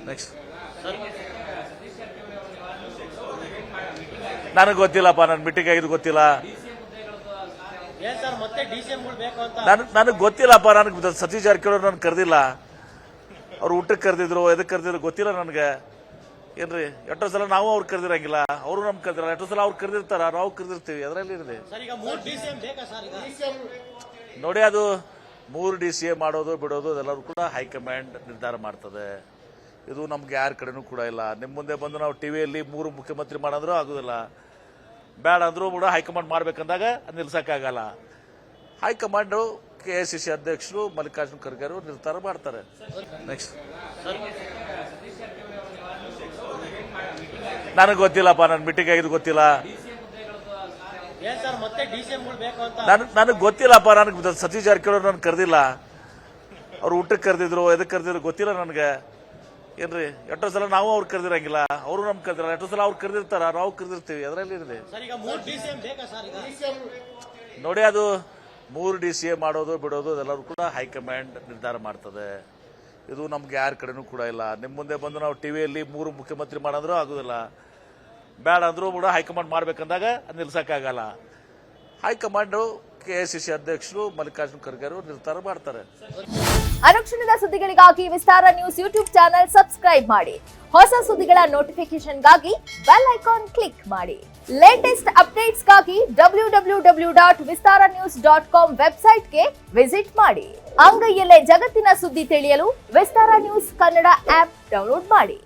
Next ನನಗೆ ಗೊತ್ತಿಲ್ಲಪ್ಪ, ನನ್ನ ಮೀಟಿಂಗ್ ಆಗಿದ್ದು ಗೊತ್ತಿಲ್ಲ. ನನಗೆ ಗೊತ್ತಿಲ್ಲಪ್ಪ, ನನಗೆ ಸತೀಶ್ ಜಾರಕಿಹೊಳಿ ನನ್ಗೆ ಕರೆದಿಲ್ಲ. ಅವ್ರು ಊಟಕ್ಕೆ ಕರೆದಿದ್ರು, ಎದಕ್ಕೆ ಕರೆದಿದ್ರು ಗೊತ್ತಿಲ್ಲ ನನಗೆ. ಏನ್ರಿ, ಎಷ್ಟೋ ಸಲ ನಾವು ಅವ್ರು ಕರೆದಿರಂಗಿಲ್ಲ, ಅವರು ನಮ್ಗೆ ಕರೆದಿಲ್ಲ. ಎಷ್ಟೋ ಸಲ ಅವ್ರು ಕರೆದಿರ್ತಾರ, ನಾವು ಕರೆದಿರ್ತೀವಿ. ಅದರಲ್ಲಿ ಇದೆ ನೋಡಿ. ಅದು 3 DCA ಮಾಡೋದು ಬಿಡೋದು ಅದೆಲ್ಲರೂ ಕೂಡ ಹೈಕಮಾಂಡ್ ನಿರ್ಧಾರ ಮಾಡ್ತದೆ. ಇದು ನಮ್ಗೆ ಯಾರ ಕಡೆನೂ ಕೂಡ ಇಲ್ಲ. ನಿಮ್ಮ ಮುಂದೆ ಬಂದು ನಾವು ಟಿವಿಯಲ್ಲಿ 3 ಮುಖ್ಯಮಂತ್ರಿ ಮಾಡಂದ್ರೂ ಆಗೋದಿಲ್ಲ, ಬೇಡ ಅಂದ್ರೂ ಕೂಡ ಹೈಕಮಾಂಡ್ ಮಾಡ್ಬೇಕಂದಾಗ ಅದು ನಿಲ್ಸಕ್ಕಾಗಲ್ಲ. ಹೈಕಮಾಂಡು KCC ಅಧ್ಯಕ್ಷರು ಮಲ್ಲಿಕಾರ್ಜುನ ಖರ್ಗೆ ಅವರು ನಿರ್ಧಾರ ಮಾಡ್ತಾರೆ. ನೆಕ್ಸ್ಟ್ ನನಗೆ ಗೊತ್ತಿಲ್ಲಪ್ಪ, ನನ್ನ ಮೀಟಿಂಗ್ ಆಗಿದ್ದು ಗೊತ್ತಿಲ್ಲ. ನನಗೆ ಗೊತ್ತಿಲ್ಲಪ್ಪ, ನನಗೆ ಸತೀಶ್ ಜಾರಕಿಹೊಳಿ ನನ್ಗೆ ಕರೆದಿಲ್ಲ. ಅವ್ರು ಊಟಕ್ಕೆ ಕರೆದಿದ್ರು, ಎದಕ್ಕೆ ಕರೆದಿದ್ರು ಗೊತ್ತಿಲ್ಲ ನನಗೆ. ಏನ್ರಿ, ಎಷ್ಟೋ ಸಲ ನಾವು ಅವ್ರು ಕರೆದಿರಂಗಿಲ್ಲ, ಅವರು ನಮ್ಗೆ ಕರೆದಿಲ್ಲ. ಎಷ್ಟೋ ಸಲ ಅವ್ರು ಕರೆದಿರ್ತಾರ, ನಾವು ಕರೆದಿರ್ತೀವಿ. ಅದರಲ್ಲಿ ಇದೆ ನೋಡಿ. ಅದು 3 DCA ಮಾಡೋದು ಬಿಡೋದು ಅದೆಲ್ಲರೂ ಕೂಡ ಹೈಕಮಾಂಡ್ ನಿರ್ಧಾರ ಮಾಡ್ತದೆ. ಇದು ನಮ್ಗೆ ಯಾರ ಕಡೆನೂ ಕೂಡ ಇಲ್ಲ. ನಿಮ್ಮ ಮುಂದೆ ಬಂದು ನಾವು ಟಿವಿಯಲ್ಲಿ 3 ಮುಖ್ಯಮಂತ್ರಿ ಮಾಡಂದ್ರೂ ಆಗೋದಿಲ್ಲ, ಬೇಡ ಅಂದ್ರೂ ಕೂಡ ಹೈಕಮಾಂಡ್ ಮಾಡ್ಬೇಕಂದಾಗ ಅದು ನಿಲ್ಸಕ್ಕಾಗಲ್ಲ. ಹೈಕಮಾಂಡು KCC ಅಧ್ಯಕ್ಷರು ಮಲ್ಲಿಕಾರ್ಜುನ ಖರ್ಗೆ ಅವರು ನಿರ್ಧಾರ ಮಾಡ್ತಾರೆ. ಅನುಕ್ಷಣದ ಸುದ್ದಿಗಳಿಗಾಗಿ ವಿಸ್ತಾರ ನ್ಯೂಸ್ ಯೂಟ್ಯೂಬ್ ಚಾನೆಲ್ ಸಬ್ಸ್ಕ್ರೈಬ್ ಮಾಡಿ. ಹೊಸ ಸುದ್ದಿಗಳ ನೋಟಿಫಿಕೇಶನ್ಗಾಗಿ ಬೆಲ್ ಐಕಾನ್ ಕ್ಲಿಕ್ ಮಾಡಿ. ಲೇಟೆಸ್ಟ್ ಅಪ್ಡೇಟ್ಸ್ಗಾಗಿ www.vistaranews.com ವೆಬ್ಸೈಟ್ಗೆ ವಿಸಿಟ್ ಮಾಡಿ. ಅಂಗೈಯಲ್ಲೇ ಜಗತ್ತಿನ ಸುದ್ದಿ ತಿಳಿಯಲು ವಿಸ್ತಾರ ನ್ಯೂಸ್ ಕನ್ನಡ ಆಪ್ ಡೌನ್ಲೋಡ್ ಮಾಡಿ.